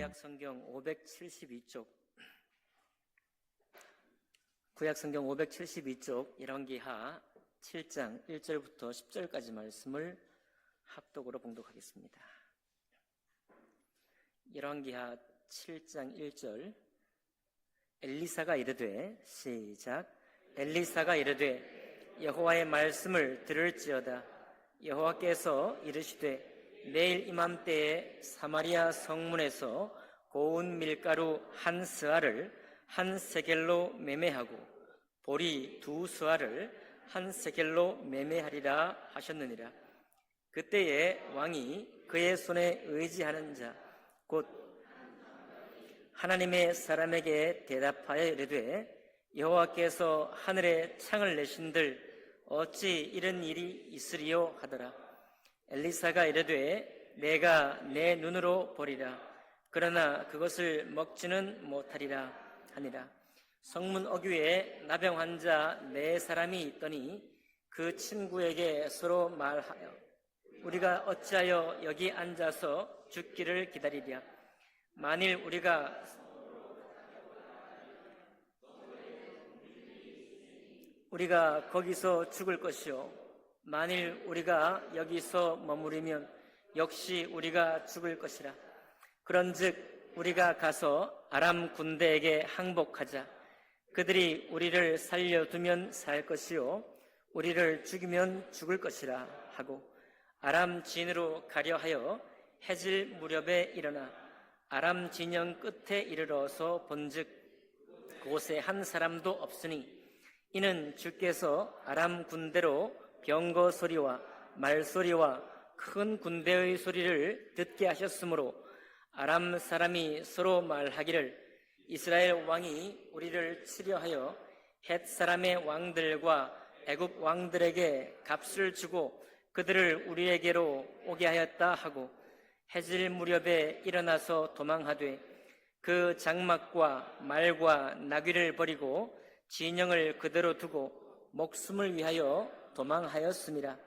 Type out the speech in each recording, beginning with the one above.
구약성경 572쪽 구약성경 572쪽 열왕기하 7장 1절부터 10절까지 말씀을 합독으로 봉독하겠습니다. 열왕기하 7장 1절. 엘리사가 이르되, 시작. 엘리사가 이르되 여호와의 말씀을 들을지어다. 여호와께서 이르시되 내일 이맘때에 사마리아 성문에서 고운 밀가루 한 스아를 한 세겔로 매매하고 보리 두 스아를 한 세겔로 매매하리라 하셨느니라. 그때에 왕이 그의 손에 의지하는 자 곧 하나님의 사람에게 대답하여 이르되 여호와께서 하늘에 창을 내신들 어찌 이런 일이 있으리요 하더라. 엘리사가 이르되 내가 내 눈으로 보리라. 그러나 그것을 먹지는 못하리라 하니라. 성문 어귀에 나병 환자 4사람이 있더니 그 친구에게 서로 말하여 우리가 어찌하여 여기 앉아서 죽기를 기다리랴. 만일 우리가 거기서 죽을 것이요 만일 우리가 여기서 머무르면 역시 우리가 죽을 것이라. 그런즉 우리가 가서 아람 군대에게 항복하자. 그들이 우리를 살려두면 살 것이요 우리를 죽이면 죽을 것이라 하고 아람 진으로 가려 하여 해질 무렵에 일어나 아람 진영 끝에 이르러서 본즉 그곳에 한 사람도 없으니 이는 주께서 아람 군대로 병거 소리와 말소리와 큰 군대의 소리를 듣게 하셨으므로 아람 사람이 서로 말하기를 이스라엘 왕이 우리를 치려하여 헷 사람의 왕들과 애굽 왕들에게 값을 주고 그들을 우리에게로 오게 하였다 하고 해질 무렵에 일어나서 도망하되 그 장막과 말과 나귀를 버리고 진영을 그대로 두고 목숨을 위하여 도망하였습니다.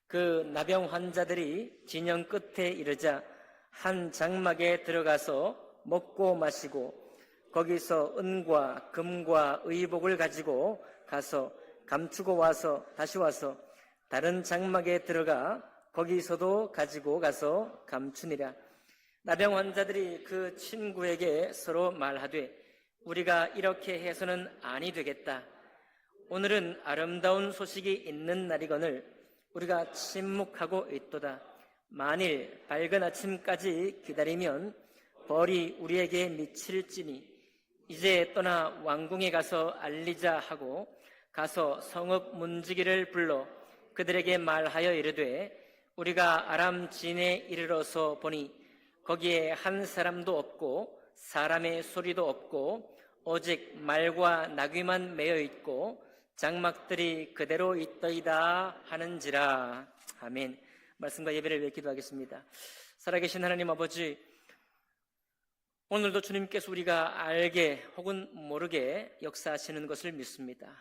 그 나병 환자들이 진영 끝에 이르자 한 장막에 들어가서 먹고 마시고 거기서 은과 금과 의복을 가지고 가서 감추고 다시 와서 다른 장막에 들어가 거기서도 가지고 가서 감추니라. 나병 환자들이 그 친구에게 서로 말하되 우리가 이렇게 해서는 아니 되겠다. 오늘은 아름다운 소식이 있는 날이거늘 우리가 침묵하고 있도다. 만일 밝은 아침까지 기다리면 벌이 우리에게 미칠지니 이제 떠나 왕궁에 가서 알리자 하고 가서 성읍 문지기를 불러 그들에게 말하여 이르되 우리가 아람 진에 이르러서 보니 거기에 한 사람도 없고 사람의 소리도 없고 오직 말과 나귀만 매여 있고 장막들이 그대로 있더이다 하는지라. 아멘. 말씀과 예배를 위해 기도하겠습니다. 살아계신 하나님 아버지, 오늘도 주님께서 우리가 알게 혹은 모르게 역사하시는 것을 믿습니다.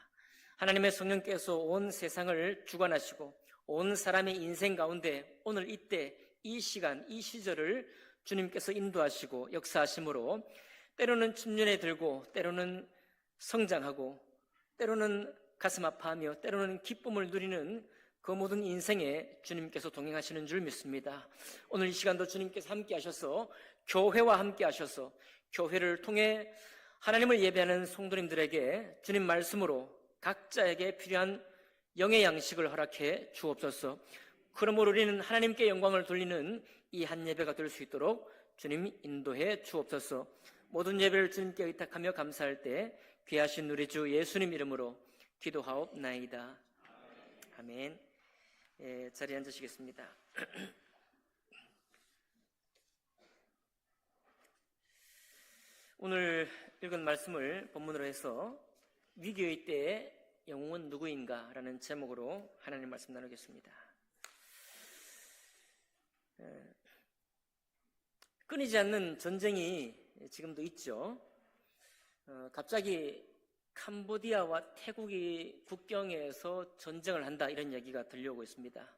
하나님의 성령께서 온 세상을 주관하시고 온 사람의 인생 가운데 오늘 이때 이 시간 이 시절을 주님께서 인도하시고 역사하심으로 때로는 침륜에 들고 때로는 성장하고 때로는 가슴 아파하며 때로는 기쁨을 누리는 그 모든 인생에 주님께서 동행하시는 줄 믿습니다. 오늘 이 시간도 주님께서 함께 하셔서 교회와 함께 하셔서 교회를 통해 하나님을 예배하는 성도님들에게 주님 말씀으로 각자에게 필요한 영의 양식을 허락해 주옵소서. 그러므로 우리는 하나님께 영광을 돌리는 이 한 예배가 될 수 있도록 주님 인도해 주옵소서. 모든 예배를 주님께 의탁하며 감사할 때 귀하신 우리 주 예수님 이름으로 기도하옵나이다. 아멘. 자리에 앉으시겠습니다. 오늘 읽은 말씀을 본문으로 해서 위기의 때에 영웅은 누구인가 라는 제목으로 하나님 말씀 나누겠습니다. 끊이지 않는 전쟁이 지금도 있죠. 갑자기 캄보디아와 태국이 국경에서 전쟁을 한다 이런 얘기가 들려오고 있습니다.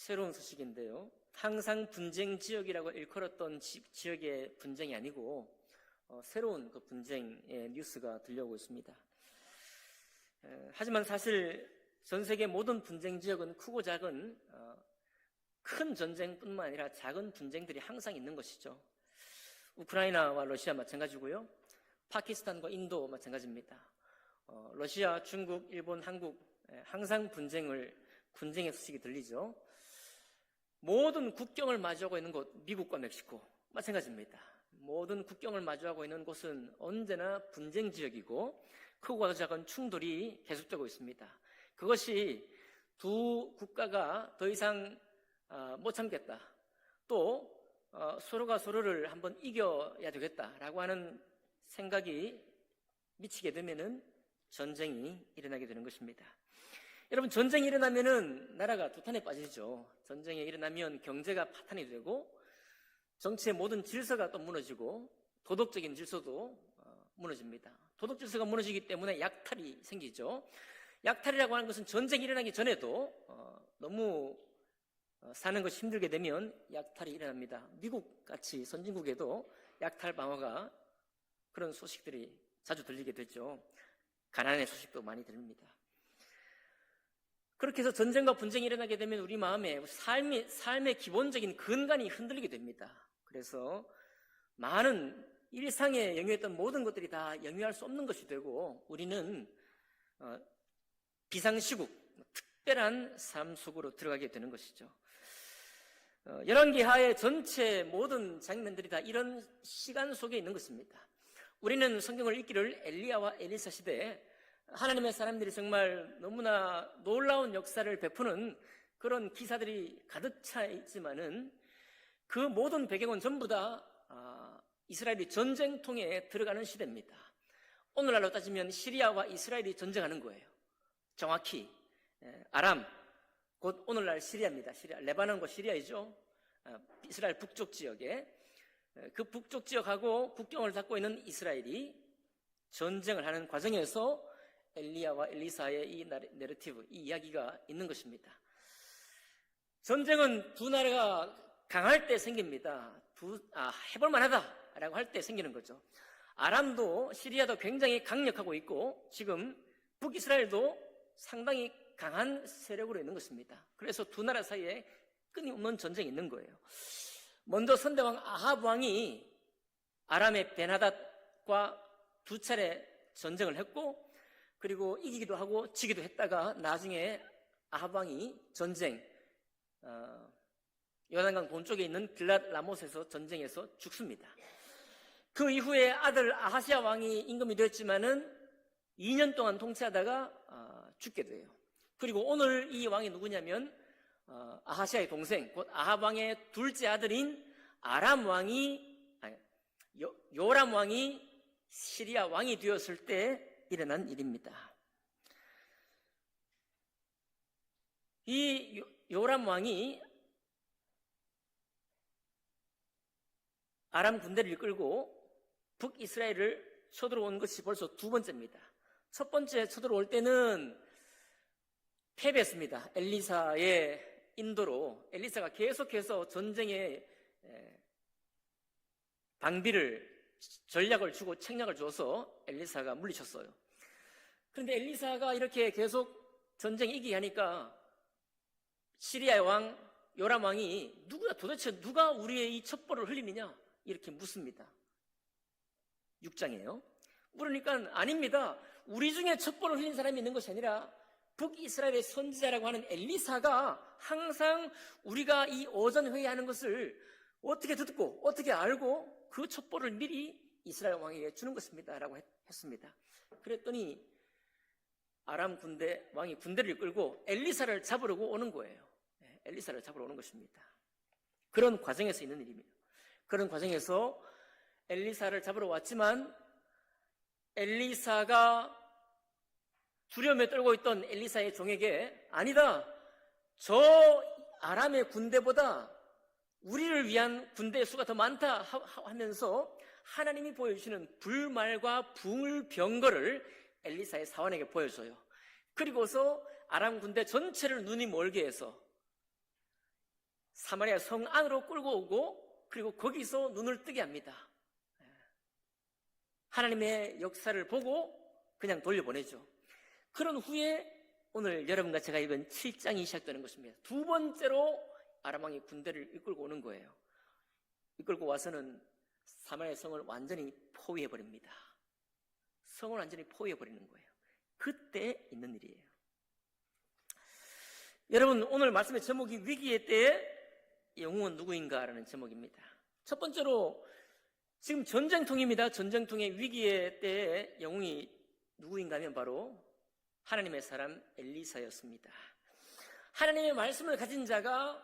새로운 소식인데요. 항상 분쟁 지역이라고 일컬었던 지역의 분쟁이 아니고 새로운 그 분쟁의 뉴스가 들려오고 있습니다. 하지만 사실 전 세계 모든 분쟁 지역은 크고 작은 큰 전쟁뿐만 아니라 작은 분쟁들이 항상 있는 것이죠. 우크라이나와 러시아 마찬가지고요. 파키스탄과 인도 마찬가지입니다. 러시아, 중국, 일본, 한국 항상 분쟁의 소식이 들리죠. 모든 국경을 마주하고 있는 곳, 미국과 멕시코 마찬가지입니다. 모든 국경을 마주하고 있는 곳은 언제나 분쟁 지역이고 크고 작은 충돌이 계속되고 있습니다. 그것이 두 국가가 더 이상 못 참겠다. 또 서로가 서로를 한번 이겨야 되겠다라고 하는 생각이 미치게 되면은 전쟁이 일어나게 되는 것입니다. 여러분, 전쟁이 일어나면은 나라가 두탄에 빠지죠. 전쟁이 일어나면 경제가 파탄이 되고 정치의 모든 질서가 또 무너지고 도덕적인 질서도 무너집니다. 도덕 질서가 무너지기 때문에 약탈이 생기죠. 약탈이라고 하는 것은 전쟁이 일어나기 전에도 너무 사는 것이 힘들게 되면 약탈이 일어납니다. 미국같이 선진국에도 약탈 방어가 그런 소식들이 자주 들리게 되죠. 가난의 소식도 많이 들립니다. 그렇게 해서 전쟁과 분쟁이 일어나게 되면 우리 마음에 삶의 기본적인 근간이 흔들리게 됩니다. 그래서 많은 일상에 영유했던 모든 것들이 다 영유할 수 없는 것이 되고 우리는 비상시국, 특별한 삶 속으로 들어가게 되는 것이죠. 열왕기하의 전체 모든 장면들이 다 이런 시간 속에 있는 것입니다. 우리는 성경을 읽기를 엘리야와 엘리사 시대에 하나님의 사람들이 정말 너무나 놀라운 역사를 베푸는 그런 기사들이 가득 차 있지만은 그 모든 배경은 전부 다 이스라엘이 전쟁통에 들어가는 시대입니다. 오늘날로 따지면 시리아와 이스라엘이 전쟁하는 거예요. 정확히 아람, 곧 오늘날 시리아입니다. 레바논과 시리아이죠. 이스라엘 북쪽 지역에 그 북쪽 지역하고 국경을 닫고 있는 이스라엘이 전쟁을 하는 과정에서 엘리야와 엘리사의 이 내러티브, 이 이야기가 있는 것입니다. 전쟁은 두 나라가 강할 때 생깁니다. 해볼 만하다라고 할 때 생기는 거죠. 아람도 시리아도 굉장히 강력하고 있고 지금 북이스라엘도 상당히 강한 세력으로 있는 것입니다. 그래서 두 나라 사이에 끊임없는 전쟁이 있는 거예요. 먼저 선대왕 아합 왕이 아람의 베나닷과 두 차례 전쟁을 했고 그리고 이기기도 하고 지기도 했다가 나중에 아합 왕이 전쟁 요단강 동쪽에 있는 길랏 라못에서 전쟁에서 죽습니다. 그 이후에 아들 아하시아 왕이 임금이 되었지만은 2년 동안 통치하다가 죽게 돼요. 그리고 오늘 이 왕이 누구냐면 아하시아의 동생, 곧 아합 왕의 둘째 아들인 요람 왕이 시리아 왕이 되었을 때 일어난 일입니다. 이 요람 왕이 아람 군대를 이끌고 북이스라엘을 쳐들어온 것이 벌써 두 번째입니다. 첫 번째 쳐들어올 때는 패배했습니다. 엘리사의 인도로 엘리사가 계속해서 전쟁의 방비를 전략을 주고 책략을 줘서 엘리사가 물리쳤어요. 그런데 엘리사가 이렇게 계속 전쟁 이기게 하니까 시리아의 왕 요람 왕이 도대체 누가 우리의 이 첩보를 흘리느냐 이렇게 묻습니다. 6장이에요. 물으니까 아닙니다. 우리 중에 첩보를 흘린 사람이 있는 것이 아니라 북이스라엘의 선지자라고 하는 엘리사가 항상 우리가 이 오전 회의하는 것을 어떻게 듣고 어떻게 알고 그 첩보를 미리 이스라엘 왕에게 주는 것입니다 라고 했습니다. 그랬더니 아람 왕이 군대를 이끌고 엘리사를 잡으려고 오는 거예요. 엘리사를 잡으러 오는 것입니다. 그런 과정에서 있는 일입니다. 그런 과정에서 엘리사를 잡으러 왔지만 엘리사가 두려움에 떨고 있던 엘리사의 종에게 아니다, 저 아람의 군대보다 우리를 위한 군대의 수가 더 많다 하면서 하나님이 보여주시는 불말과 붕을병거를 엘리사의 사원에게 보여줘요. 그리고서 아람 군대 전체를 눈이 멀게 해서 사마리아 성 안으로 끌고 오고 그리고 거기서 눈을 뜨게 합니다. 하나님의 역사를 보고 그냥 돌려보내죠. 그런 후에 오늘 여러분과 제가 읽은 7장이 시작되는 것입니다. 두 번째로 아람 왕이 군대를 이끌고 오는 거예요. 이끌고 와서는 사마리아 성을 완전히 포위해버립니다. 성을 완전히 포위해버리는 거예요. 그때 있는 일이에요. 여러분, 오늘 말씀의 제목이 위기의 때에 영웅은 누구인가라는 제목입니다. 첫 번째로 지금 전쟁통입니다. 전쟁통의 위기의 때에 영웅이 누구인가 하면 바로 하나님의 사람 엘리사였습니다. 하나님의 말씀을 가진 자가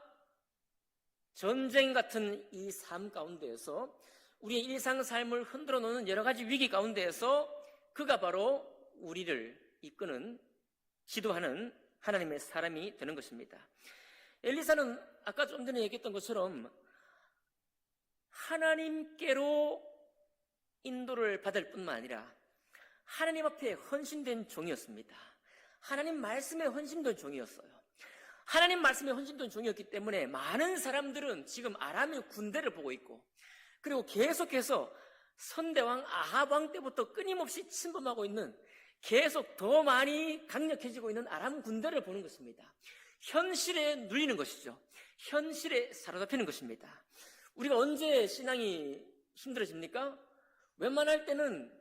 전쟁 같은 이 삶 가운데에서 우리의 일상 삶을 흔들어 놓는 여러 가지 위기 가운데에서 그가 바로 우리를 이끄는, 지도하는 하나님의 사람이 되는 것입니다. 엘리사는 아까 좀 전에 얘기했던 것처럼 하나님께로 인도를 받을 뿐만 아니라 하나님 앞에 헌신된 종이었습니다. 하나님 말씀에 헌신된 종이었어요. 하나님 말씀에 헌신된 종이었기 때문에 많은 사람들은 지금 아람의 군대를 보고 있고 그리고 계속해서 선대왕 아합 왕 때부터 끊임없이 침범하고 있는, 계속 더 많이 강력해지고 있는 아람 군대를 보는 것입니다. 현실에 눌리는 것이죠. 현실에 사로잡히는 것입니다. 우리가 언제 신앙이 힘들어집니까? 웬만할 때는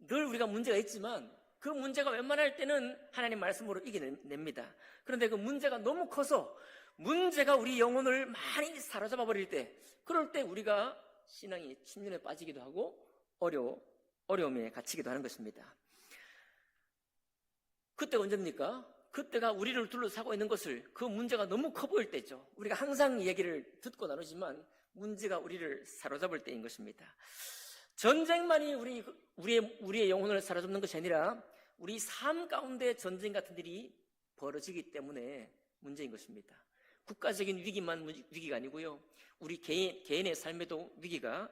늘 우리가 문제가 있지만 그 문제가 웬만할 때는 하나님 말씀으로 이겨냅니다. 그런데 그 문제가 너무 커서 문제가 우리 영혼을 많이 사로잡아 버릴 때, 그럴 때 우리가 신앙이 침륜에 빠지기도 하고 어려움에 갇히기도 하는 것입니다. 그때가 언제입니까? 그때가 우리를 둘러싸고 있는 것을, 그 문제가 너무 커 보일 때죠. 우리가 항상 이 얘기를 듣고 나누지만 문제가 우리를 사로잡을 때인 것입니다. 전쟁만이 우리의 영혼을 사로잡는 것이 아니라 우리 삶 가운데 전쟁 같은 일이 벌어지기 때문에 문제인 것입니다. 국가적인 위기만 위기가 아니고요, 우리 개인의 삶에도 위기가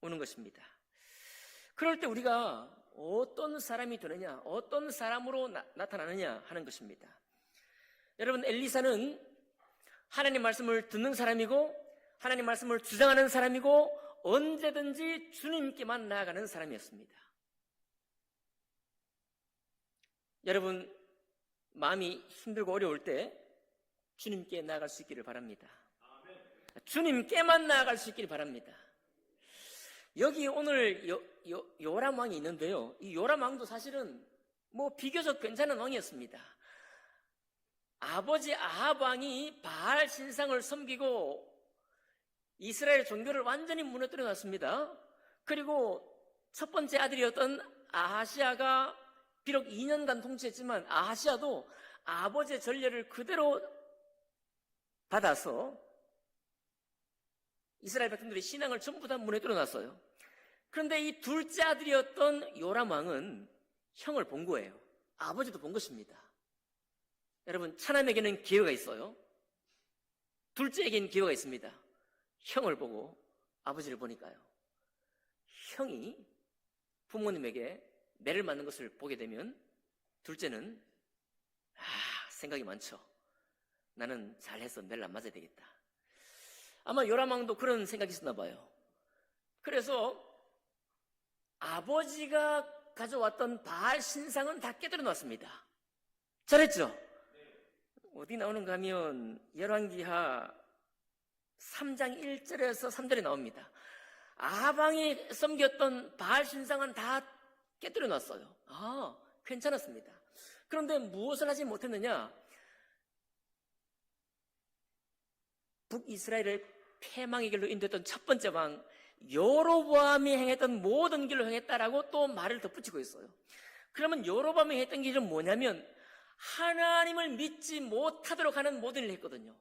오는 것입니다. 그럴 때 우리가 어떤 사람이 되느냐, 어떤 사람으로 나타나느냐 하는 것입니다. 여러분, 엘리사는 하나님 말씀을 듣는 사람이고 하나님 말씀을 주장하는 사람이고 언제든지 주님께만 나아가는 사람이었습니다. 여러분, 마음이 힘들고 어려울 때 주님께 나아갈 수 있기를 바랍니다. 주님께만 나아갈 수 있기를 바랍니다. 여기 오늘 요람 왕이 있는데요, 이 요람 왕도 사실은 비교적 괜찮은 왕이었습니다. 아버지 아합 왕이 바알 신상을 섬기고 이스라엘 종교를 완전히 무너뜨려 놨습니다. 그리고 첫 번째 아들이었던 아하시아가 비록 2년간 통치했지만 아하시아도 아버지의 전례를 그대로 받아서 이스라엘 백성들이 신앙을 전부 다 무너뜨려 놨어요. 그런데 이 둘째 아들이었던 요람 왕은 형을 본 거예요. 아버지도 본 것입니다. 여러분, 차남에게는 기회가 있어요. 둘째에게는 기회가 있습니다. 형을 보고 아버지를 보니까요, 형이 부모님에게 매를 맞는 것을 보게 되면 둘째는 생각이 많죠. 나는 잘해서 매를 안 맞아야 되겠다. 아마 요람 왕도 그런 생각이 있었나 봐요. 그래서 아버지가 가져왔던 바알 신상은 다 깨뜨려 놨습니다. 잘했죠? 어디 나오는가 하면 열왕기하 3장 1절에서 3절에 나옵니다. 아합 왕이 섬겼던 바알 신상은 다 깨뜨려 놨어요. 괜찮았습니다. 그런데 무엇을 하지 못했느냐? 북이스라엘을 패망의 길로 인도했던 첫 번째 왕 여로보암이 행했던 모든 길로 행했다라고 또 말을 덧붙이고 있어요. 그러면 여로보암이 했던 길은 뭐냐면 하나님을 믿지 못하도록 하는 모든 일을 했거든요.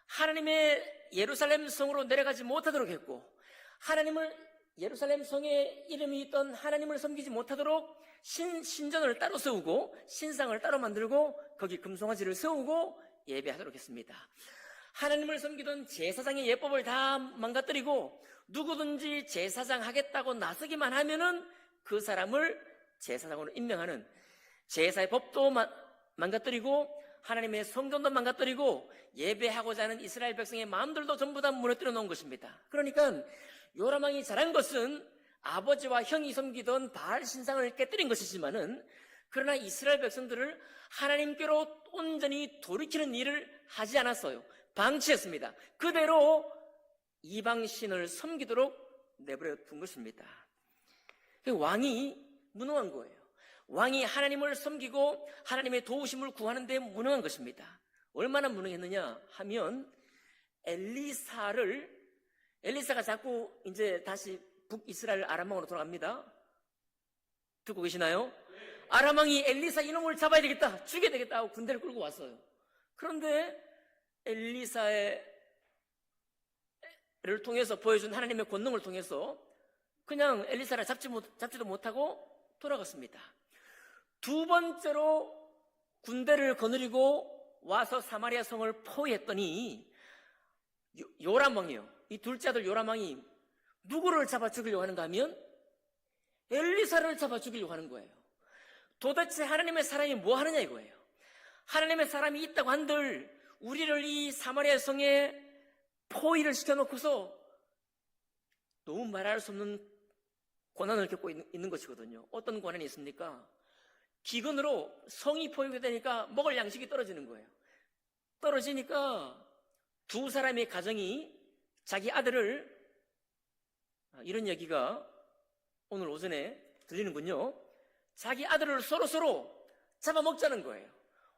하나님의 예루살렘 성으로 내려가지 못하도록 했고, 하나님을 예루살렘 성에 이름이 있던 하나님을 섬기지 못하도록 신전을 따로 세우고 신상을 따로 만들고 거기 금송아지를 세우고 예배하도록 했습니다. 하나님을 섬기던 제사장의 예법을 다 망가뜨리고 누구든지 제사장 하겠다고 나서기만 하면은 그 사람을 제사장으로 임명하는 제사의 법도 망가뜨리고 하나님의 성전도 망가뜨리고 예배하고자 하는 이스라엘 백성의 마음들도 전부 다 무너뜨려 놓은 것입니다. 그러니까 요람 왕이 잘한 것은 아버지와 형이 섬기던 바알 신상을 깨뜨린 것이지만은, 그러나 이스라엘 백성들을 하나님께로 온전히 돌이키는 일을 하지 않았어요. 방치했습니다. 그대로 이방신을 섬기도록 내버려 둔 것입니다. 왕이 무능한 거예요. 왕이 하나님을 섬기고 하나님의 도우심을 구하는 데 무능한 것입니다. 얼마나 무능했느냐 하면, 엘리사가 자꾸 이제 다시 북이스라엘 아람왕으로 돌아갑니다. 듣고 계시나요? 아람왕이 엘리사 이놈을 잡아야 되겠다, 죽여야 되겠다 하고 군대를 끌고 왔어요. 그런데 엘리사를 통해서 보여준 하나님의 권능을 통해서 그냥 엘리사를 잡지도 못하고 돌아갔습니다. 두 번째로 군대를 거느리고 와서 사마리아 성을 포위했더니 요람 왕이요, 이 둘째 아들 요람 왕이 누구를 잡아 죽이려고 하는가 하면 엘리사를 잡아 죽이려고 하는 거예요. 도대체 하나님의 사람이 뭐 하느냐 이거예요. 하나님의 사람이 있다고 한들 우리를 이 사마리아 성에 포위를 시켜놓고서 너무 말할 수 없는 고난을 겪고 있는 것이거든요. 어떤 고난이 있습니까? 기근으로 성이 포위가 되니까 먹을 양식이 떨어지는 거예요. 떨어지니까 두 사람의 가정이 자기 아들을, 이런 얘기가 오늘 오전에 들리는군요. 자기 아들을 서로 잡아먹자는 거예요.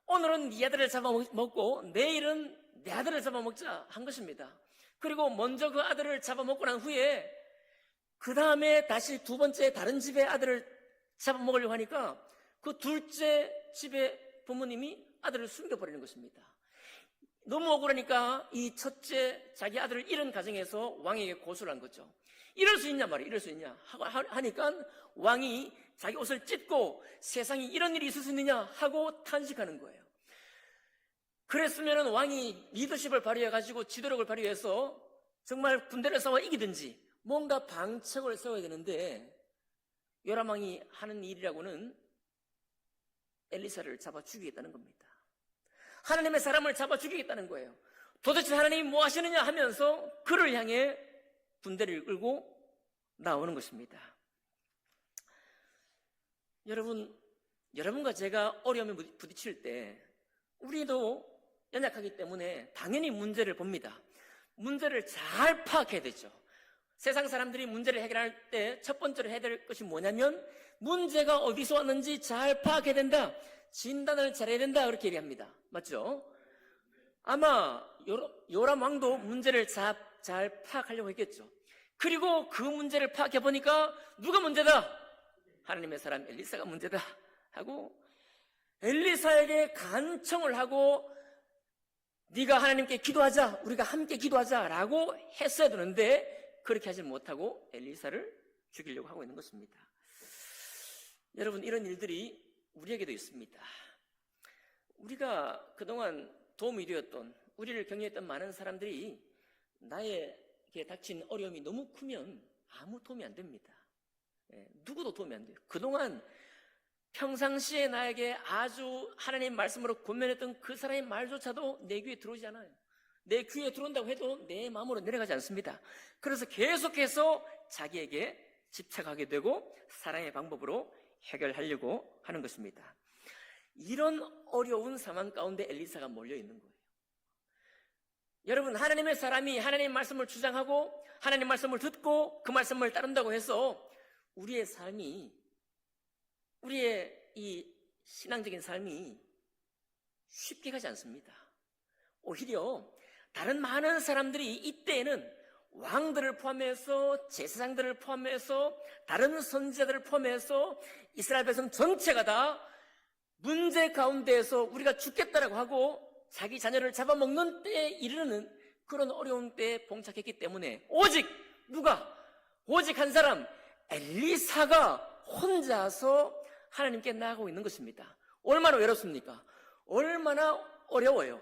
오늘은 네 아들을 잡아먹고 내일은 내 아들을 잡아먹자 한 것입니다. 그리고 먼저 그 아들을 잡아먹고 난 후에 그 다음에 다시 두 번째 다른 집의 아들을 잡아먹으려고 하니까 그 둘째 집의 부모님이 아들을 숨겨버리는 것입니다. 너무 억울하니까 이 첫째 자기 아들을 잃은 가정에서 왕에게 고소를 한 거죠. 이럴 수 있냐 말이야, 이럴 수 있냐 하니까 왕이 자기 옷을 찢고 세상에 이런 일이 있을 수 있느냐 하고 탄식하는 거예요. 그랬으면 왕이 리더십을 발휘해가지고 지도력을 발휘해서 정말 군대를 싸워 이기든지 뭔가 방책을 세워야 되는데, 요람 왕이 하는 일이라고는 엘리사를 잡아 죽이겠다는 겁니다. 하나님의 사람을 잡아 죽이겠다는 거예요. 도대체 하나님이 뭐 하시느냐 하면서 그를 향해 군대를 끌고 나오는 것입니다. 여러분과 제가 어려움에 부딪힐 때 우리도 연약하기 때문에 당연히 문제를 봅니다. 문제를 잘 파악해야 되죠. 세상 사람들이 문제를 해결할 때 첫 번째로 해야 될 것이 뭐냐면 문제가 어디서 왔는지 잘 파악해야 된다, 진단을 잘해야 된다, 그렇게 얘기합니다. 맞죠? 아마 요람 왕도 문제를 잘 파악하려고 했겠죠. 그리고 그 문제를 파악해보니까 누가 문제다? 하나님의 사람 엘리사가 문제다 하고 엘리사에게 간청을 하고 네가 하나님께 기도하자, 우리가 함께 기도하자라고 했어야 되는데 그렇게 하지 못하고 엘리사를 죽이려고 하고 있는 것입니다. 여러분, 이런 일들이 우리에게도 있습니다. 우리가 그동안 도움이 되었던, 우리를 격려했던 많은 사람들이 나에게 닥친 어려움이 너무 크면 아무 도움이 안 됩니다. 누구도 도움이 안 돼요. 그동안 평상시에 나에게 아주 하나님 말씀으로 권면했던 그 사람의 말조차도 내 귀에 들어오지 않아요. 내 귀에 들어온다고 해도 내 마음으로 내려가지 않습니다. 그래서 계속해서 자기에게 집착하게 되고 사랑의 방법으로 해결하려고 하는 것입니다. 이런 어려운 상황 가운데 엘리사가 몰려 있는 거예요. 여러분, 하나님의 사람이 하나님의 말씀을 주장하고 하나님의 말씀을 듣고 그 말씀을 따른다고 해서 우리의 삶이, 우리의 이 신앙적인 삶이 쉽게 가지 않습니다. 오히려 다른 많은 사람들이 이때에는 왕들을 포함해서 제사장들을 포함해서 다른 선지자들을 포함해서 이스라엘 백성 전체가 다 문제 가운데에서 우리가 죽겠다라고 하고 자기 자녀를 잡아먹는 때에 이르는 그런 어려운 때에 봉착했기 때문에 오직 한 사람 엘리사가 혼자서 하나님께 나아가고 있는 것입니다. 얼마나 외롭습니까? 얼마나 어려워요.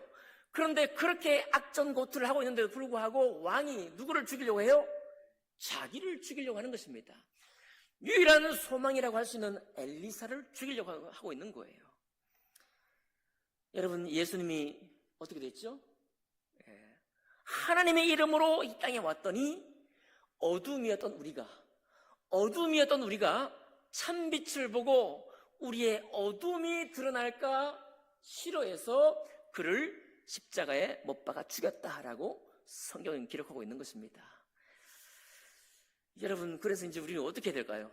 그런데 그렇게 악전고투를 하고 있는데도 불구하고 왕이 누구를 죽이려고 해요? 자기를 죽이려고 하는 것입니다. 유일한 소망이라고 할 수 있는 엘리사를 죽이려고 하고 있는 거예요. 여러분, 예수님이 어떻게 됐죠? 하나님의 이름으로 이 땅에 왔더니 어둠이었던 우리가 참빛을 보고 우리의 어둠이 드러날까 싫어해서 그를 십자가에 못 박아 죽였다라고 성경은 기록하고 있는 것입니다. 여러분, 그래서 이제 우리는 어떻게 될까요?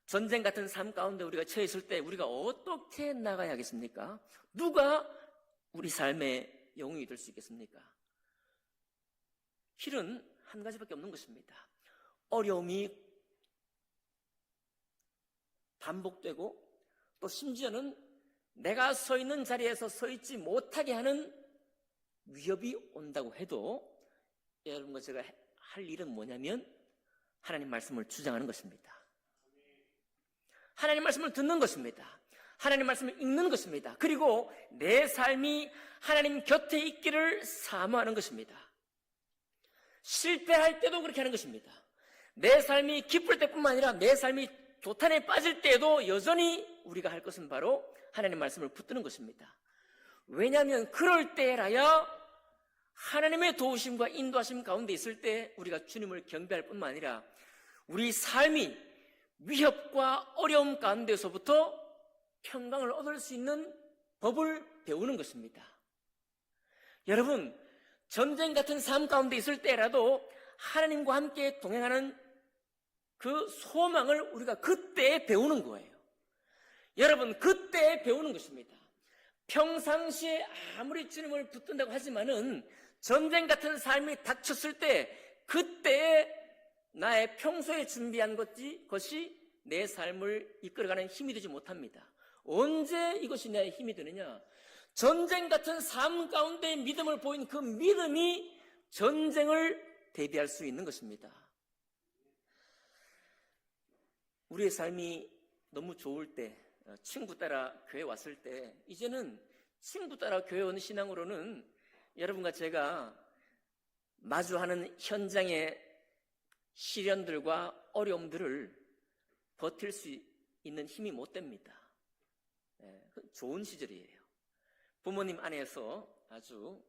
전쟁 같은 삶 가운데 우리가 처해 있을 때 우리가 어떻게 나가야겠습니까? 누가 우리 삶의 영웅이 될 수 있겠습니까? 길은 한 가지밖에 없는 것입니다. 어려움이 반복되고 또 심지어는 내가 서 있는 자리에서 서 있지 못하게 하는 위협이 온다고 해도 여러분과 제가 할 일은 뭐냐면 하나님 말씀을 주장하는 것입니다. 하나님 말씀을 듣는 것입니다. 하나님 말씀을 읽는 것입니다. 그리고 내 삶이 하나님 곁에 있기를 사모하는 것입니다. 실패할 때도 그렇게 하는 것입니다. 내 삶이 기쁠 때뿐만 아니라 내 삶이 도탄에 빠질 때에도 여전히 우리가 할 것은 바로 하나님 말씀을 붙드는 것입니다. 왜냐하면 그럴 때라야 하나님의 도우심과 인도하심 가운데 있을 때 우리가 주님을 경배할 뿐만 아니라 우리 삶이 위협과 어려움 가운데서부터 평강을 얻을 수 있는 법을 배우는 것입니다. 여러분, 전쟁 같은 삶 가운데 있을 때라도 하나님과 함께 동행하는 그 소망을 우리가 그때 배우는 거예요. 여러분, 그때 배우는 것입니다. 평상시에 아무리 주님을 붙든다고 하지만은 전쟁 같은 삶이 닥쳤을 때 그때 나의 평소에 준비한 것이 내 삶을 이끌어가는 힘이 되지 못합니다. 언제 이것이 내 힘이 되느냐? 전쟁 같은 삶 가운데 믿음을 보인 그 믿음이 전쟁을 대비할 수 있는 것입니다. 우리의 삶이 너무 좋을 때, 친구 따라 교회 왔을 때, 이제는 친구 따라 교회 오는 신앙으로는 여러분과 제가 마주하는 현장의 시련들과 어려움들을 버틸 수 있는 힘이 못 됩니다. 좋은 시절이에요. 부모님 안에서 아주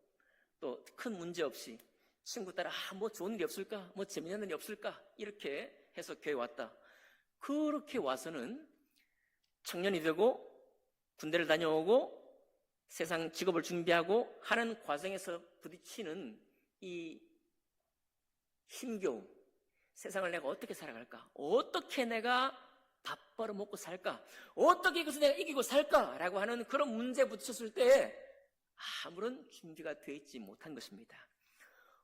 또 큰 문제 없이 친구 따라 뭐 좋은 일이 없을까? 뭐 재미있는 일이 없을까? 이렇게 해서 교회 왔다. 그렇게 와서는 청년이 되고 군대를 다녀오고 세상 직업을 준비하고 하는 과정에서 부딪히는 이 힘겨움, 세상을 내가 어떻게 살아갈까? 어떻게 내가 밥 벌어 먹고 살까? 어떻게 이것을 내가 이기고 살까? 라고 하는 그런 문제에 부딪혔을 때 아무런 준비가 되어 있지 못한 것입니다.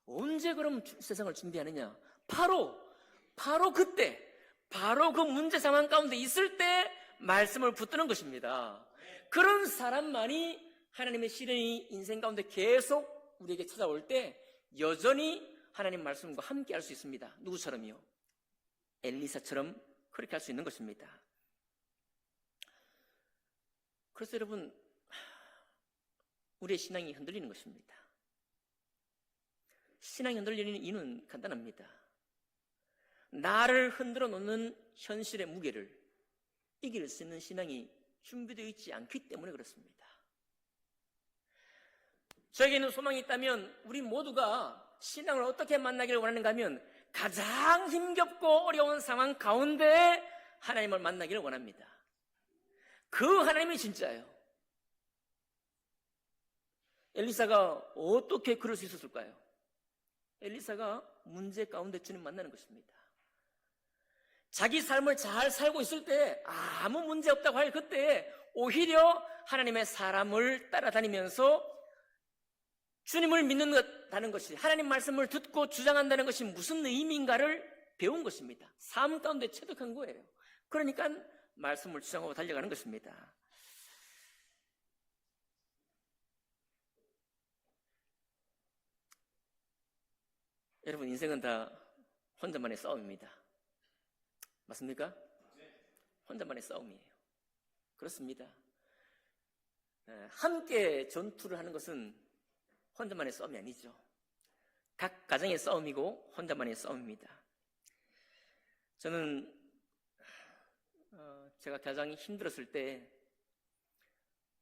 언제 그럼 세상을 준비하느냐? 바로 그때, 바로 그 문제 상황 가운데 있을 때 말씀을 붙드는 것입니다. 그런 사람만이 하나님의 시련이 인생 가운데 계속 우리에게 찾아올 때 여전히 하나님 말씀과 함께 할 수 있습니다. 누구처럼요? 엘리사처럼 그렇게 할 수 있는 것입니다. 그래서 여러분, 우리의 신앙이 흔들리는 것입니다. 신앙이 흔들리는 이유는 간단합니다. 나를 흔들어 놓는 현실의 무게를 이길 수 있는 신앙이 준비되어 있지 않기 때문에 그렇습니다. 저에게는 소망이 있다면 우리 모두가 신앙을 어떻게 만나기를 원하는가 하면 가장 힘겹고 어려운 상황 가운데 하나님을 만나기를 원합니다. 그 하나님이 진짜예요. 엘리사가 어떻게 그럴 수 있었을까요? 엘리사가 문제 가운데 주님 만나는 것입니다. 자기 삶을 잘 살고 있을 때 아무 문제 없다고 할 그때 오히려 하나님의 사람을 따라다니면서 주님을 믿는다는 것이, 하나님 말씀을 듣고 주장한다는 것이 무슨 의미인가를 배운 것입니다. 삶 가운데 체득한 거예요. 그러니까 말씀을 주장하고 달려가는 것입니다. 여러분, 인생은 다 혼자만의 싸움입니다. 맞습니까? 혼자만의 싸움이에요. 그렇습니다. 함께 전투를 하는 것은 혼자만의 싸움이 아니죠. 각 가정의 싸움이고 혼자만의 싸움입니다. 저는 제가 가장 힘들었을 때,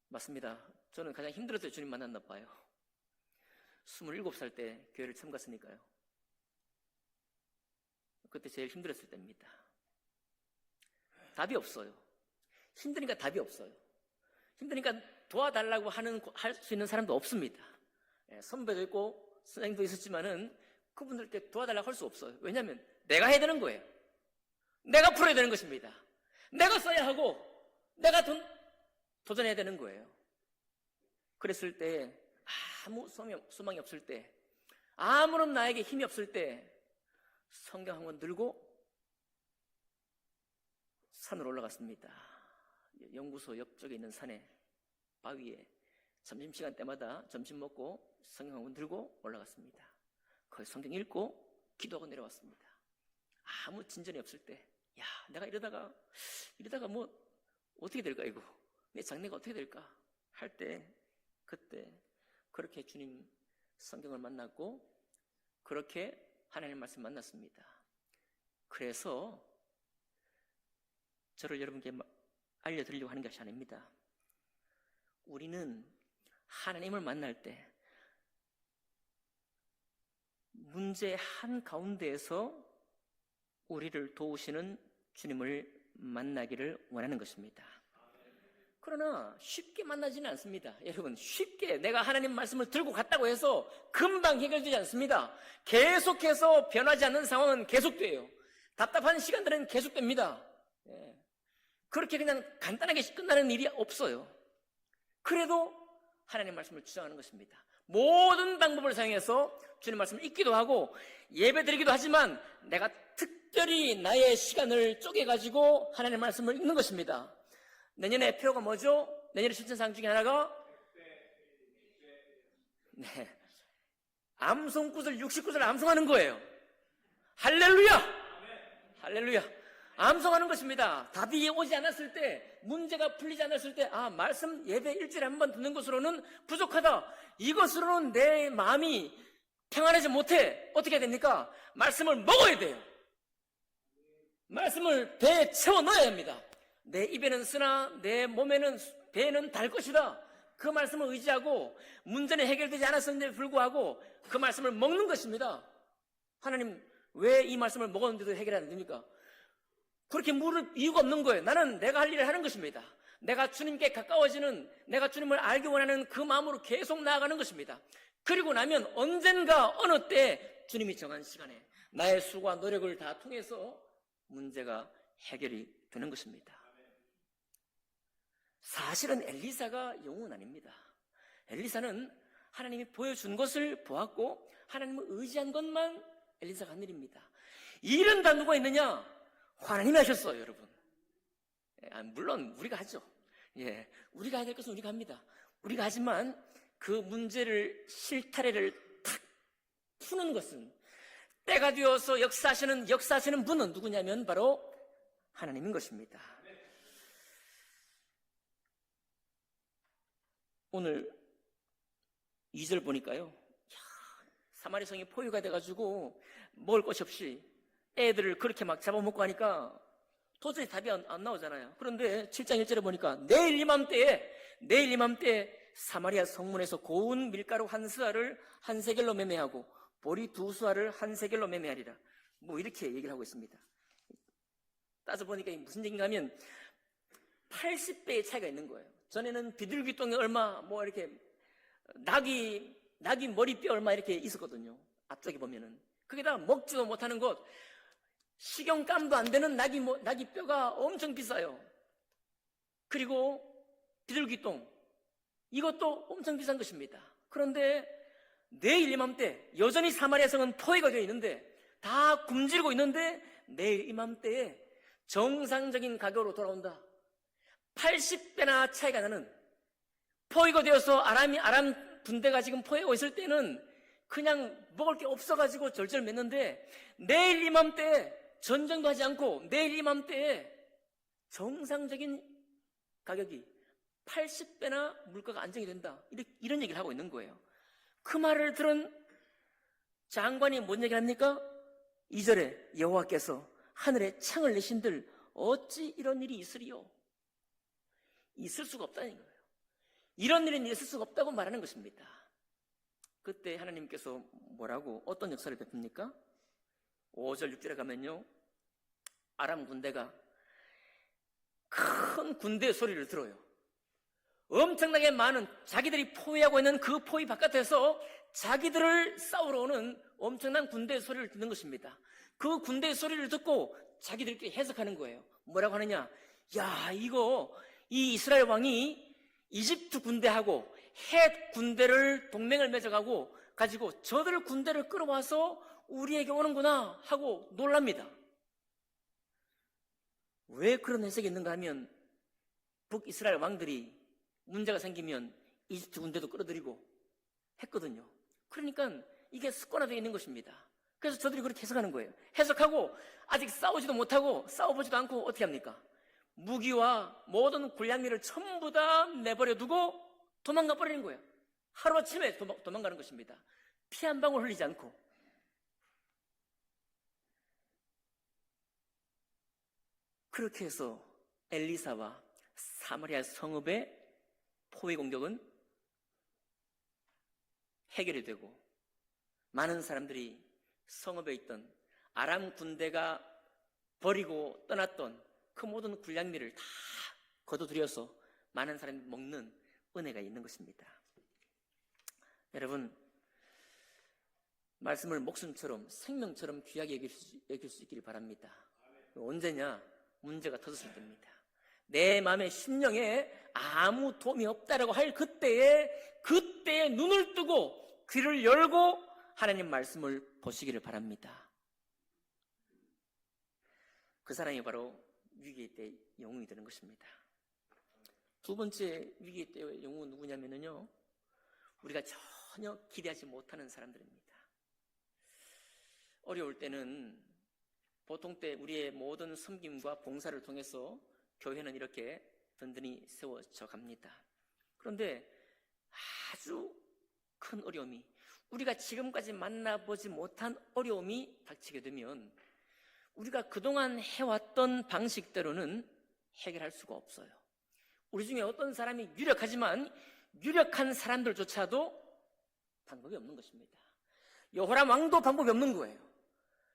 맞습니다. 저는 가장 힘들었을 때 주님 만났나 봐요. 27살 때 교회를 처음 갔으니까요. 그때 제일 힘들었을 때입니다. 답이 없어요. 힘드니까 답이 없어요. 힘드니까 도와달라고 할 수 있는 사람도 없습니다. 선배도 있고 선생님도 있었지만은 그분들께 도와달라고 할 수 없어요. 왜냐하면 내가 해야 되는 거예요. 내가 풀어야 되는 것입니다. 내가 써야 하고 내가 도전해야 되는 거예요. 그랬을 때 아무 소망이 없을 때, 아무런 나에게 힘이 없을 때 성경 한 권 들고 산으로 올라갔습니다. 연구소 옆쪽에 있는 산에, 바위에 점심시간 때마다 점심 먹고 성경 한 권 들고 올라갔습니다. 거기 성경 읽고 기도하고 내려왔습니다. 아무 진전이 없을 때, 야, 내가 이러다가 뭐 어떻게 될까, 이거 내 장래가 어떻게 될까 할 때, 그때 그렇게 주님 성경을 만났고 그렇게 하나님 말씀 만났습니다. 그래서 저를 여러분께 알려드리려고 하는 것이 아닙니다. 우리는 하나님을 만날 때 문제 한가운데에서 우리를 도우시는 주님을 만나기를 원하는 것입니다. 그러나 쉽게 만나지는 않습니다. 여러분, 쉽게 내가 하나님 말씀을 들고 갔다고 해서 금방 해결되지 않습니다. 계속해서 변하지 않는 상황은 계속돼요. 답답한 시간들은 계속됩니다. 그렇게 그냥 간단하게 끝나는 일이 없어요. 그래도 하나님 말씀을 주장하는 것입니다. 모든 방법을 사용해서 주님 말씀을 읽기도 하고 예배드리기도 하지만 내가 특별히 나의 시간을 쪼개가지고 하나님 말씀을 읽는 것입니다. 내년의 표가 뭐죠? 내년의 실천사항 중에 하나가 암송구절 69절 암송하는 거예요. 할렐루야! 할렐루야! 암송하는 것입니다. 답이 오지 않았을 때, 문제가 풀리지 않았을 때, 말씀 예배 일주일에 한 번 듣는 것으로는 부족하다. 이것으로는 내 마음이 평안하지 못해. 어떻게 해야 됩니까? 말씀을 먹어야 돼요. 말씀을 배에 채워 넣어야 합니다. 내 입에는 쓰나 내 몸에는 배에는 달 것이다. 그 말씀을 의지하고 문제는 해결되지 않았음에도 불구하고 그 말씀을 먹는 것입니다. 하나님 왜 이 말씀을 먹었는데도 해결이 안 됩니까? 그렇게 물을 이유가 없는 거예요. 나는 내가 할 일을 하는 것입니다. 내가 주님께 가까워지는, 내가 주님을 알기 원하는 그 마음으로 계속 나아가는 것입니다. 그리고 나면 언젠가 어느 때 주님이 정한 시간에 나의 수고와 노력을 다 통해서 문제가 해결이 되는 것입니다. 사실은 엘리사가 영웅은 아닙니다. 엘리사는 하나님이 보여준 것을 보았고 하나님을 의지한 것만 엘리사가 한 일입니다. 일은 다 누가 있느냐? 하나님이 하셨어요, 여러분. 물론 우리가 하죠. 우리가 해야 될 것은 우리가 합니다. 우리가 하지만 그 문제를 실타래를 탁 푸는 것은 때가 되어서 역사하시는 분은 누구냐면 바로 하나님인 것입니다. 오늘 2절 보니까요, 사마리 성이 포위가 돼가지고 먹을 것이 없이 애들을 그렇게 막 잡아먹고 하니까 도저히 답이 안 나오잖아요. 그런데 7장 1절에 보니까 내일 이맘때에 사마리아 성문에서 고운 밀가루 한 스아를 한 세겔로 매매하고 보리 두 수아를 한 세겔로 매매하리라. 뭐 이렇게 얘기를 하고 있습니다. 따져보니까 무슨 얘기인가 하면 80배의 차이가 있는 거예요. 전에는 비둘기똥이 얼마, 뭐 이렇게 낙이 머리뼈 얼마 이렇게 있었거든요. 앞쪽에 보면은. 거기다 먹지도 못하는 것, 식용감도 안 되는 낙이 뼈가 엄청 비싸요. 그리고 비둘기똥, 이것도 엄청 비싼 것입니다. 그런데 내일 이맘때 여전히 사마리아 성은 포위가 되어 있는데, 다 굶주리고 있는데 내일 이맘때에 정상적인 가격으로 돌아온다. 80배나 차이가 나는, 포위가 되어서 아람 군대가 지금 포위하고 있을 때는 그냥 먹을 게 없어가지고 절절맸는데 내일 이맘때에 전쟁도 하지 않고 내일 이맘때에 정상적인 가격이 80배나 물가가 안정이 된다. 이런 얘기를 하고 있는 거예요. 그 말을 들은 장관이 뭔 얘기를 합니까? 2절에 여호와께서 하늘에 창을 내신들 어찌 이런 일이 있으리요? 있을 수가 없다는 거예요. 이런 일은 있을 수가 없다고 말하는 것입니다. 그때 하나님께서 뭐라고 어떤 역사를 베풉니까? 5절 6절에 가면요, 아람 군대가 큰 군대의 소리를 들어요. 엄청나게 많은, 자기들이 포위하고 있는 그 포위 바깥에서 자기들을 싸우러 오는 엄청난 군대의 소리를 듣는 것입니다. 그 군대의 소리를 듣고 자기들끼리 해석하는 거예요. 뭐라고 하느냐? 야, 이 이스라엘 왕이 이집트 군대하고 헷 군대를 동맹을 가지고 저들 군대를 끌어와서 우리에게 오는구나 하고 놀랍니다. 왜 그런 해석이 있는가 하면, 북이스라엘 왕들이 문제가 생기면 이집트 군대도 끌어들이고 했거든요. 그러니까 이게 습관화되어 있는 것입니다. 그래서 저들이 그렇게 해석하는 거예요. 해석하고 아직 싸우지도 못하고 싸워보지도 않고 어떻게 합니까? 무기와 모든 군량미를 전부 다 내버려 두고 도망가 버리는 거예요. 하루아침에 도망가는 것입니다. 피 한 방울 흘리지 않고. 그렇게 해서 엘리사와 사마리아 성읍의 포위 공격은 해결이 되고, 많은 사람들이 성읍에 있던 아람 군대가 버리고 떠났던 그 모든 군량미를 다 거둬들여서 많은 사람이 먹는 은혜가 있는 것입니다. 여러분, 말씀을 목숨처럼 생명처럼 귀하게 여길 수 있기를 바랍니다. 언제냐? 문제가 터졌을 때입니다. 내 마음의 심령에 아무 도움이 없다라고 할 그때에 눈을 뜨고 귀를 열고 하나님 말씀을 보시기를 바랍니다. 그 사람이 바로 위기의 때 영웅이 되는 것입니다. 두 번째 위기의 때의 영웅은 누구냐면요, 우리가 전혀 기대하지 못하는 사람들입니다. 어려울 때는 보통 때 우리의 모든 섬김과 봉사를 통해서 교회는 이렇게 든든히 세워져 갑니다. 그런데 아주 큰 어려움이, 우리가 지금까지 만나보지 못한 어려움이 닥치게 되면 우리가 그동안 해왔던 방식대로는 해결할 수가 없어요. 우리 중에 어떤 사람이 유력하지만 유력한 사람들조차도 방법이 없는 것입니다. 여호람 왕도 방법이 없는 거예요.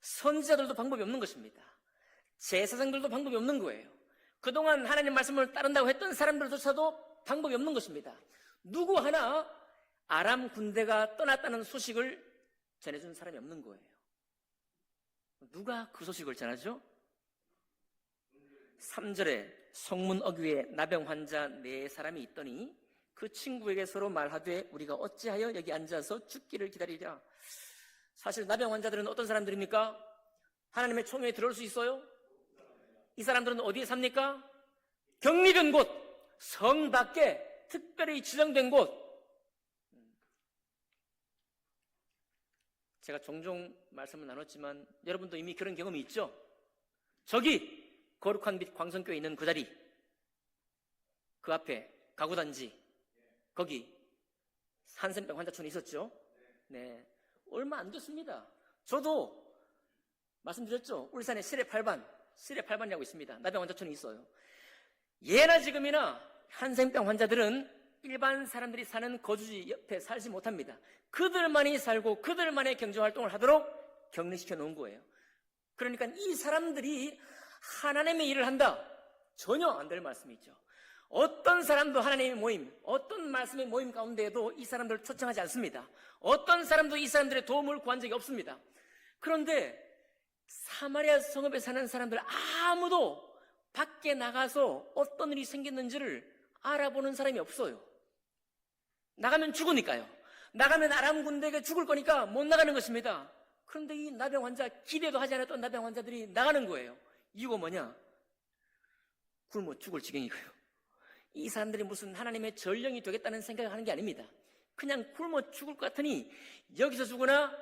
선지자들도 방법이 없는 것입니다. 제사장들도 방법이 없는 거예요. 그동안 하나님 말씀을 따른다고 했던 사람들조차도 방법이 없는 것입니다. 누구 하나 아람 군대가 떠났다는 소식을 전해준 사람이 없는 거예요. 누가 그 소식을 전하죠? 3절에 성문 어귀에 나병 환자 4사람이 있더니 그 친구에게 서로 말하되 우리가 어찌하여 여기 앉아서 죽기를 기다리랴. 사실 나병 환자들은 어떤 사람들입니까? 하나님의 총회에 들어올 수 있어요? 이 사람들은 어디에 삽니까? 격리된 곳, 성 밖에 특별히 지정된 곳. 제가 종종 말씀을 나눴지만 여러분도 이미 그런 경험이 있죠? 저기 거룩한 빛 광성교에 있는 그 자리, 그 앞에 가구단지, 거기 한센병 환자촌이 있었죠? 네, 얼마 안 됐습니다. 저도 말씀드렸죠? 울산에 시래 8반이라고 있습니다. 나병 환자촌이 있어요. 예나 지금이나 한센병 환자들은 일반 사람들이 사는 거주지 옆에 살지 못합니다. 그들만이 살고 그들만의 경제활동을 하도록 격리시켜 놓은 거예요. 그러니까 이 사람들이 하나님의 일을 한다, 전혀 안 될 말씀이죠. 어떤 사람도 하나님의 모임, 어떤 말씀의 모임 가운데에도 이 사람들을 초청하지 않습니다. 어떤 사람도 이 사람들의 도움을 구한 적이 없습니다. 그런데 사마리아 성읍에 사는 사람들 아무도 밖에 나가서 어떤 일이 생겼는지를 알아보는 사람이 없어요. 나가면 죽으니까요. 나가면 아람 군대에게 죽을 거니까 못 나가는 것입니다. 그런데 이 나병 환자, 기대도 하지 않았던 나병 환자들이 나가는 거예요. 이유가 뭐냐? 굶어 죽을 지경이고요. 이 사람들이 무슨 하나님의 전령이 되겠다는 생각을 하는 게 아닙니다. 그냥 굶어 죽을 것 같으니 여기서 죽으나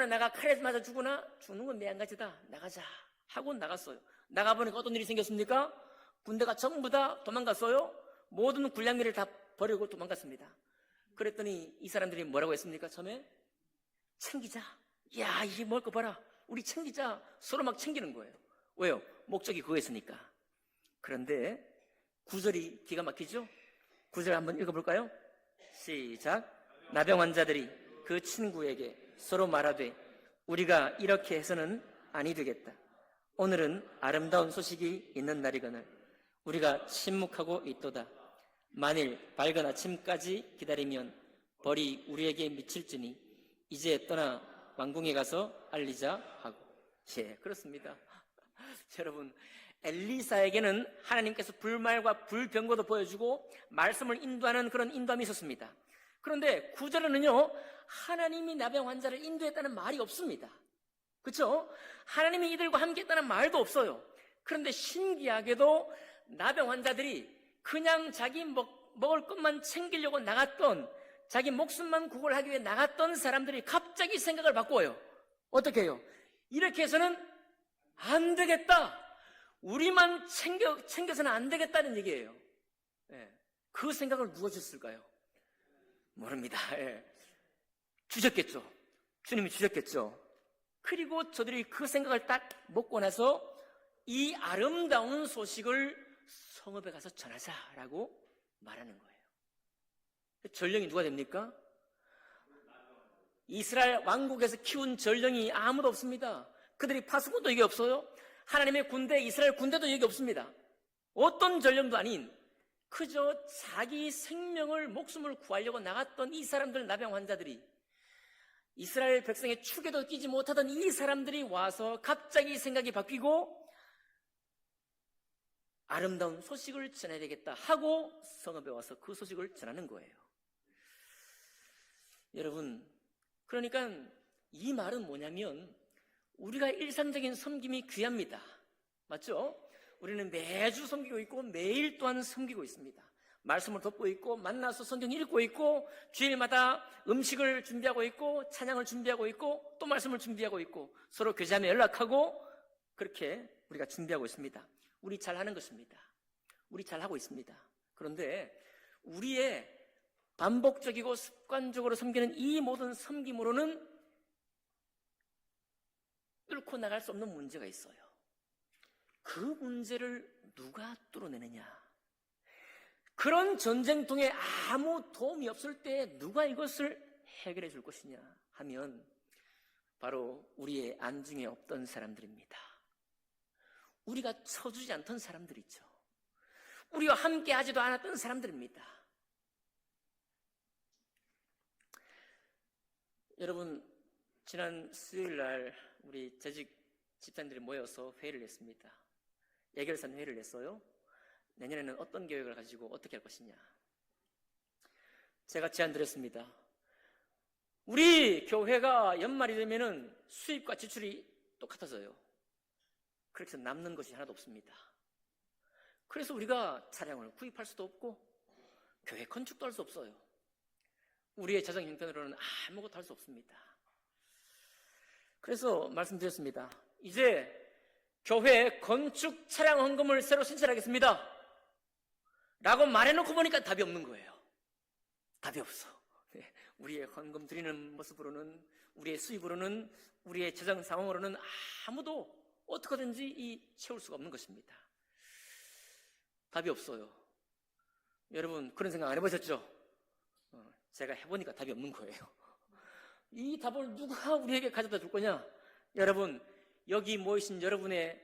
내가 칼에 맞아 죽으나 죽는 건 매한가지다, 나가자 하고 나갔어요. 나가보니까 어떤 일이 생겼습니까? 군대가 전부 다 도망갔어요. 모든 군량미를 다 버리고 도망갔습니다. 그랬더니 이 사람들이 뭐라고 했습니까? 처음에 챙기자. 야, 이게 뭘 거 봐라, 우리 챙기자. 서로 막 챙기는 거예요. 왜요? 목적이 그거였으니까. 그런데 구절이 기가 막히죠? 구절 한번 읽어볼까요? 시작. 나병 환자들이 그 친구에게 서로 말하되 우리가 이렇게 해서는 아니 되겠다. 오늘은 아름다운 소식이 있는 날이거늘 우리가 침묵하고 있도다. 만일 밝은 아침까지 기다리면 벌이 우리에게 미칠지니 이제 떠나 왕궁에 가서 알리자 하고. 예, 그렇습니다. 여러분, 엘리사에게는 하나님께서 불말과 불병거도 보여주고 말씀을 인도하는 그런 인도함이 있었습니다. 그런데 9절에는요, 하나님이 나병 환자를 인도했다는 말이 없습니다. 그렇죠? 하나님이 이들과 함께 했다는 말도 없어요. 그런데 신기하게도 나병 환자들이 그냥 자기 먹을 것만 챙기려고 나갔던, 자기 목숨만 구걸하기 위해 나갔던 사람들이 갑자기 생각을 바꿔요. 어떻게 해요? 이렇게 해서는 안 되겠다. 우리만 챙겨서는 안 되겠다는 얘기예요. 예. 그 생각을 누가 줬을까요? 모릅니다. 예. 주셨겠죠. 주님이 주셨겠죠. 그리고 저들이 그 생각을 딱 먹고 나서 이 아름다운 소식을 성읍에 가서 전하자라고 말하는 거예요. 전령이 누가 됩니까? 이스라엘 왕국에서 키운 전령이 아무도 없습니다. 그들이 파수꾼도 여기 없어요. 하나님의 군대, 이스라엘 군대도 여기 없습니다. 어떤 전령도 아닌 그저 자기 생명을, 목숨을 구하려고 나갔던 이 사람들, 나병 환자들이, 이스라엘 백성의 축에도 끼지 못하던 이 사람들이 와서 갑자기 생각이 바뀌고 아름다운 소식을 전해야 되겠다 하고 성읍에 와서 그 소식을 전하는 거예요. 여러분, 그러니까 이 말은 뭐냐면 우리가 일상적인 섬김이 귀합니다. 맞죠? 우리는 매주 섬기고 있고 매일 또한 섬기고 있습니다. 말씀을 듣고 있고 만나서 성경 읽고 있고 주일마다 음식을 준비하고 있고 찬양을 준비하고 있고 또 말씀을 준비하고 있고 서로 교제하며 연락하고 그렇게 우리가 준비하고 있습니다. 우리 잘하는 것입니다. 우리 잘하고 있습니다. 그런데 우리의 반복적이고 습관적으로 섬기는 이 모든 섬김으로는 뚫고 나갈 수 없는 문제가 있어요. 그 문제를 누가 뚫어내느냐? 그런 전쟁통에 아무 도움이 없을 때 누가 이것을 해결해 줄 것이냐 하면 바로 우리의 안중에 없던 사람들입니다. 우리가 쳐주지 않던 사람들이죠. 우리와 함께 하지도 않았던 사람들입니다. 여러분, 지난 수요일 날 우리 재직 집사님들이 모여서 회의를 했습니다. 예결산 회의를 했어요. 내년에는 어떤 계획을 가지고 어떻게 할 것이냐. 제가 제안드렸습니다. 우리 교회가 연말이 되면은 수입과 지출이 똑같아져요. 그래서 남는 것이 하나도 없습니다. 그래서 우리가 차량을 구입할 수도 없고 교회 건축도 할 수 없어요. 우리의 재정 형편으로는 아무것도 할 수 없습니다. 그래서 말씀드렸습니다. 이제 교회 건축 차량 헌금을 새로 신청하겠습니다 라고 말해놓고 보니까 답이 없는 거예요. 답이 없어. 우리의 헌금 드리는 모습으로는, 우리의 수입으로는, 우리의 재정 상황으로는 아무도 어떻게든지 채울 수가 없는 것입니다. 답이 없어요. 여러분, 그런 생각 안 해보셨죠? 제가 해보니까 답이 없는 거예요. 이 답을 누가 우리에게 가져다 줄 거냐? 여러분, 여기 모이신 여러분의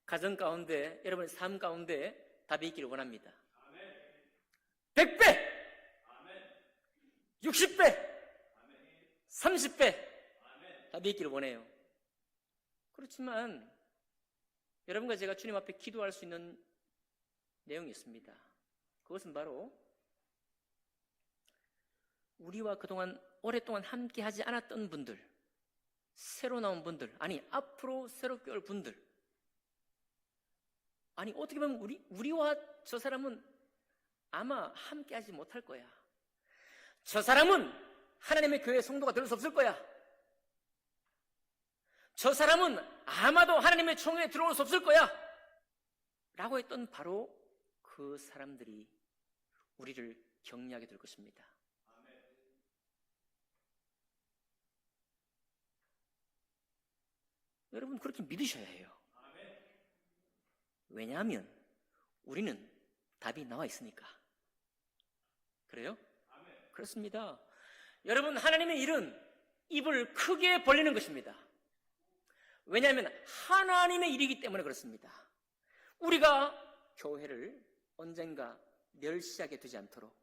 가정 가운데, 여러분의 삶 가운데 답이 있기를 원합니다. 100배! 60배! 30배! 답이 있기를 원해요. 그렇지만 여러분과 제가 주님 앞에 기도할 수 있는 내용이 있습니다. 그것은 바로 우리와 그동안 오랫동안 함께 하지 않았던 분들, 새로 나온 분들, 아니 앞으로 새롭게 올 분들, 아니 어떻게 보면 우리와 저 사람은 아마 함께 하지 못할 거야. 저 사람은 하나님의 교회 성도가 될 수 없을 거야. 저 사람은 아마도 하나님의 총회에 들어올 수 없을 거야 라고 했던 바로 그 사람들이 우리를 격려하게 될 것입니다. 여러분, 그렇게 믿으셔야 해요. 왜냐하면 우리는 답이 나와 있으니까. 그래요? 그렇습니다. 여러분, 하나님의 일은 입을 크게 벌리는 것입니다. 왜냐하면 하나님의 일이기 때문에 그렇습니다. 우리가 교회를 언젠가 멸시하게 되지 않도록,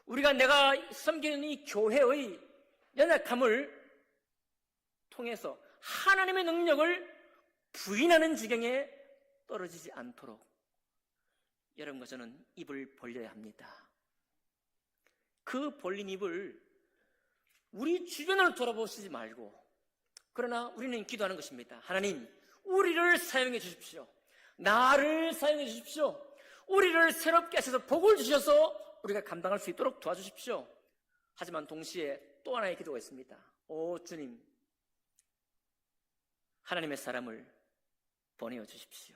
우리가 내가 섬기는 이 교회의 연약함을 통해서 하나님의 능력을 부인하는 지경에 떨어지지 않도록 여러분과 저는 입을 벌려야 합니다. 그 벌린 입을 우리 주변을 돌아보시지 말고, 그러나 우리는 기도하는 것입니다. 하나님, 우리를 사용해 주십시오. 나를 사용해 주십시오. 우리를 새롭게 하셔서 복을 주셔서 우리가 감당할 수 있도록 도와주십시오. 하지만 동시에 또 하나의 기도가 있습니다. 오 주님, 하나님의 사람을 보내어 주십시오.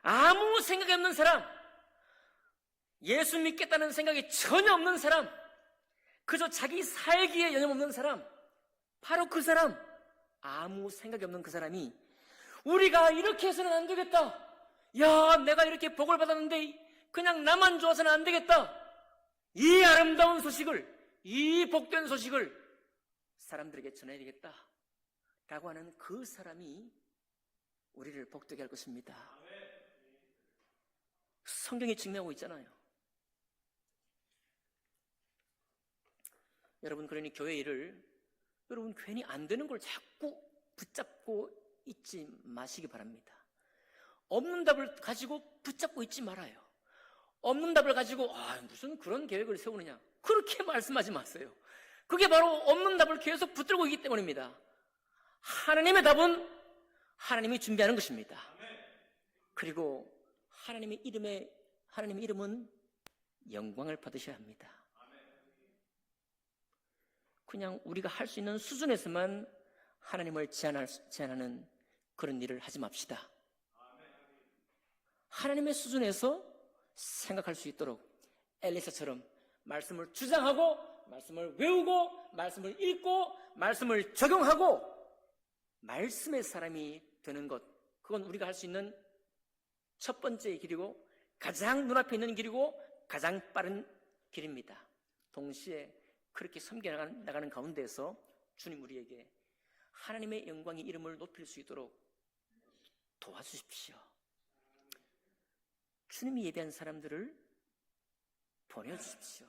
아무 생각이 없는 사람, 예수 믿겠다는 생각이 전혀 없는 사람, 그저 자기 살기에 여념 없는 사람, 바로 그 사람, 아무 생각이 없는 그 사람이 우리가 이렇게 해서는 안 되겠다. 야, 내가 이렇게 복을 받았는데 그냥 나만 좋아서는 안 되겠다. 이 아름다운 소식을, 이 복된 소식을 사람들에게 전해야 되겠다 라고 하는 그 사람이 우리를 복되게 할 것입니다. 성경이 증명하고 있잖아요. 여러분, 그러니 교회 일을 여러분 괜히 안 되는 걸 자꾸 붙잡고 있지 마시기 바랍니다. 없는 답을 가지고 붙잡고 있지 말아요. 없는 답을 가지고 무슨 그런 계획을 세우느냐, 그렇게 말씀하지 마세요. 그게 바로 없는 답을 계속 붙들고 있기 때문입니다. 하나님의 답은 하나님이 준비하는 것입니다. 그리고 하나님의 이름은 영광을 받으셔야 합니다. 그냥 우리가 할 수 있는 수준에서만 하나님을 제한하는 그런 일을 하지 맙시다. 하나님의 수준에서 생각할 수 있도록 엘리사처럼 말씀을 주장하고, 말씀을 외우고, 말씀을 읽고, 말씀을 적용하고 말씀의 사람이 되는 것, 그건 우리가 할 수 있는 첫 번째 길이고 가장 눈앞에 있는 길이고 가장 빠른 길입니다. 동시에 그렇게 섬겨나가는 가운데에서 주님 우리에게 하나님의 영광의 이름을 높일 수 있도록 도와주십시오. 주님이 예배한 사람들을 보내주십시오.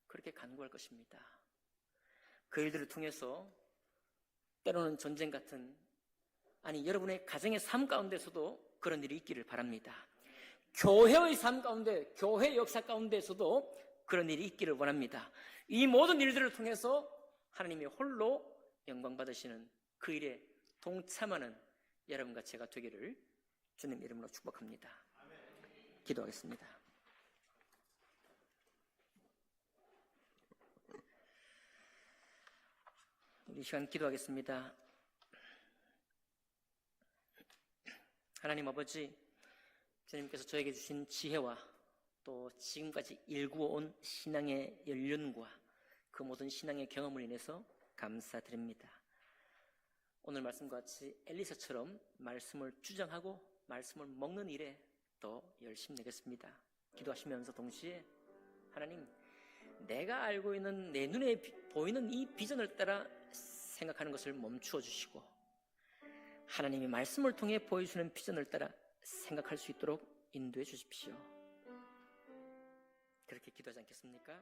그렇게 간구할 것입니다. 그 일들을 통해서 때로는 전쟁 같은, 여러분의 가정의 삶 가운데서도 그런 일이 있기를 바랍니다. 교회의 삶 가운데, 교회 역사 가운데서도 그런 일이 있기를 원합니다. 이 모든 일들을 통해서 하나님이 홀로 영광 받으시는 그 일에 동참하는 여러분과 제가 되기를 주님 이름으로 축복합니다. 기도하겠습니다. 이 시간 기도하겠습니다. 하나님 아버지, 주님께서 저에게 주신 지혜와 또 지금까지 일구어온 신앙의 연륜과 그 모든 신앙의 경험을 인해서 감사드립니다. 오늘 말씀과 같이 엘리사처럼 말씀을 주장하고 말씀을 먹는 일에 더 열심히 내겠습니다. 기도하시면서 동시에 하나님, 내가 알고 있는 내 눈에 보이는 이 비전을 따라 생각하는 것을 멈추어 주시고 하나님의 말씀을 통해 보여주는 비전을 따라 생각할 수 있도록 인도해 주십시오. 그렇게 기도하지 않겠습니까?